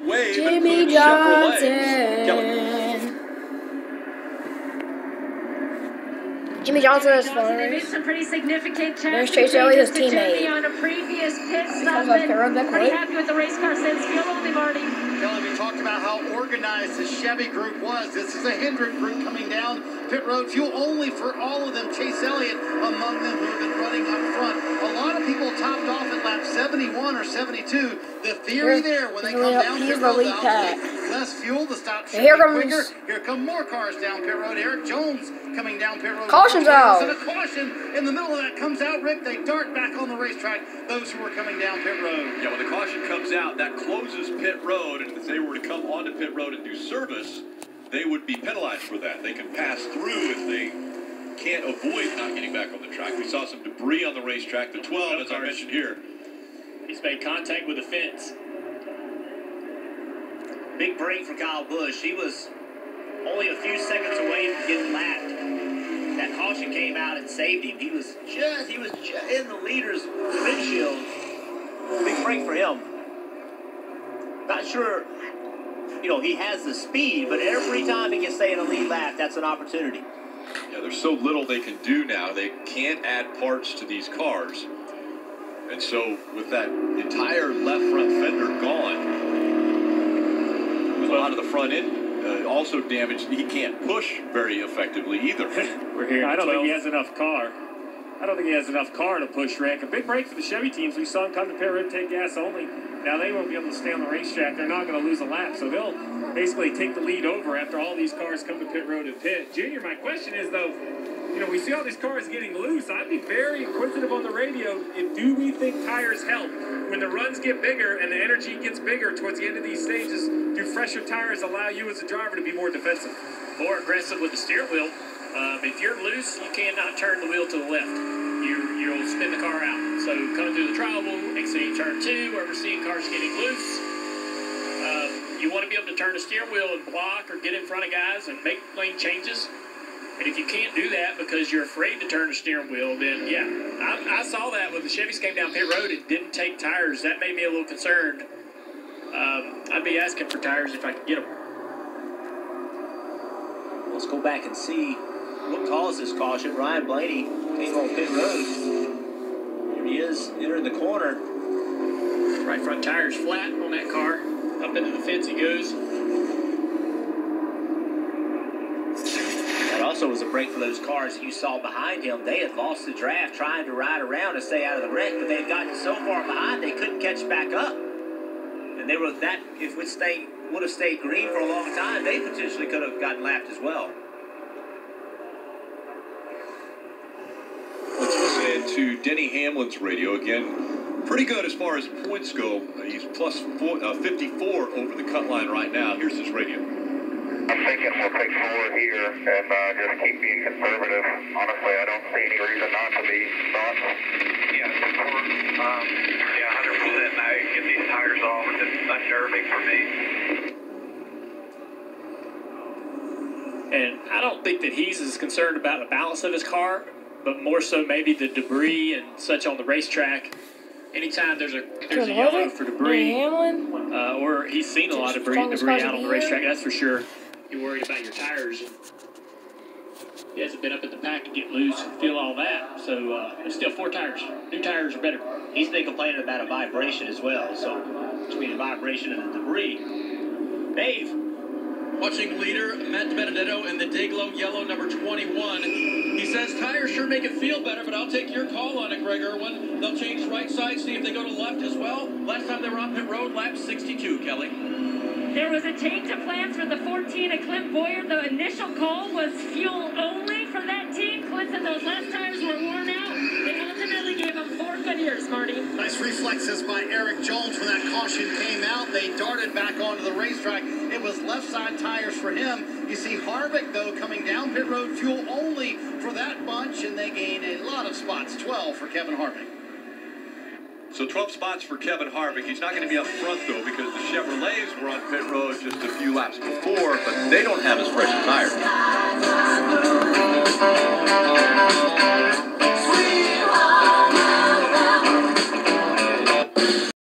wave. Jimmy Johnson. Jimmy Johnson is fun. There's Chase Elliott, his teammate. On a previous pit stop, pretty happy with the race car since fuel only, Marty. Kelly, we talked about how organized the Chevy group was. This is a Hendrick group coming down pit road. Fuel only for all of them. Chase Elliott among them who have been running up front. A lot of people topped off at lap 71 or 72. The theory there when they come down pit road, less fuel, the stop should be quicker. Here come more cars down pit road. Eric Jones coming down pit road. Caution's out. And a caution in the middle of that comes out. Rick, they dart back on the racetrack. Those who were coming down pit road. Yeah, when the caution comes out, that closes pit road, and if they were to come onto pit road and do service, they would be penalized for that. They can pass through if they can't avoid not getting back on the track. We saw some debris on the racetrack. The 12, as I mentioned here. He's made contact with the fence. Big break for Kyle Busch. He was only a few seconds away from getting lapped. That caution came out and saved him. He was just in the leader's windshield. Big break for him. Not sure, he has the speed, but every time he can stay in a lead lap, that's an opportunity. Yeah, there's so little they can do now. They can't add parts to these cars. And so with that entire left front fender gone, with a lot of the front end also damaged, he can't push very effectively either. We're here. I don't think he has enough car. I don't think he has enough car to push Rick. A big break for the Chevy teams. We saw him come to pit road, take gas only. Now they won't be able to stay on the racetrack. They're not going to lose a lap. So they'll basically take the lead over after all these cars come to pit road and pit. Junior, my question is, though, we see all these cars getting loose. I'd be very inquisitive on the radio. Do we think tires help? When the runs get bigger and the energy gets bigger towards the end of these stages, do fresher tires allow you as a driver to be more defensive? More aggressive with the steering wheel. If you're loose, you cannot turn the wheel to the left. You'll spin the car out. So coming through the trioval, exiting turn 2, where we're seeing cars getting loose, you want to be able to turn the steering wheel and block or get in front of guys and make lane changes. And if you can't do that because you're afraid to turn the steering wheel, then yeah. I saw that when the Chevys came down pit road and didn't take tires. That made me a little concerned. I'd be asking for tires if I could get them. Let's go back and see what caused this caution. Ryan Blaney came on pit road. Here he is, entering the corner. Right front tire's flat on that car. Up into the fence he goes. That also was a break for those cars that you saw behind him. They had lost the draft trying to ride around and stay out of the wreck, but they had gotten so far behind they couldn't catch back up. And they were that if would have stayed green for a long time, they potentially could have gotten lapped as well. Let's listen to Denny Hamlin's radio again. Pretty good as far as points go. He's plus 54 over the cut line right now. Here's his radio. I'm thinking we'll take 4 here and just keep being conservative. Honestly, I don't see any reason not to be. Thoughts? Yeah, 100%. Now you get these tires off. It's just unnerving for me. And I don't think that he's as concerned about the balance of his car, but more so maybe the debris and such on the racetrack. Anytime there's a yellow for debris, or he's seen a lot of debris out on the racetrack, that's for sure. You're worried about your tires. He hasn't been up at the pack to get loose and feel all that. So there's still 4 tires. New tires are better. He's been complaining about a vibration as well. So between the vibration and the debris. Dave. Watching leader Matt Benedetto in the Dayglow yellow number 21. He says tires sure make it feel better, but I'll take your call on it, Greg Irwin. They'll change right side, see if they go to left as well. Last time they were on pit road, lap 62, Kelly. There was a change of plans for the 14 at Clint Boyer. The initial call was fuel only for that team. Clint said those last tires were worn out. They ultimately gave him 4 good years, Marty. Nice reflexes by Eric Jones when that caution came out. They darted back onto the racetrack. It was left side tires for him. You see Harvick, though, coming down pit road, fuel only for that bunch, and they gain a lot of spots, 12 for Kevin Harvick. So 12 spots for Kevin Harvick. He's not going to be up front, though, because the Chevrolets were on pit road just a few laps before, but they don't have as fresh a tire.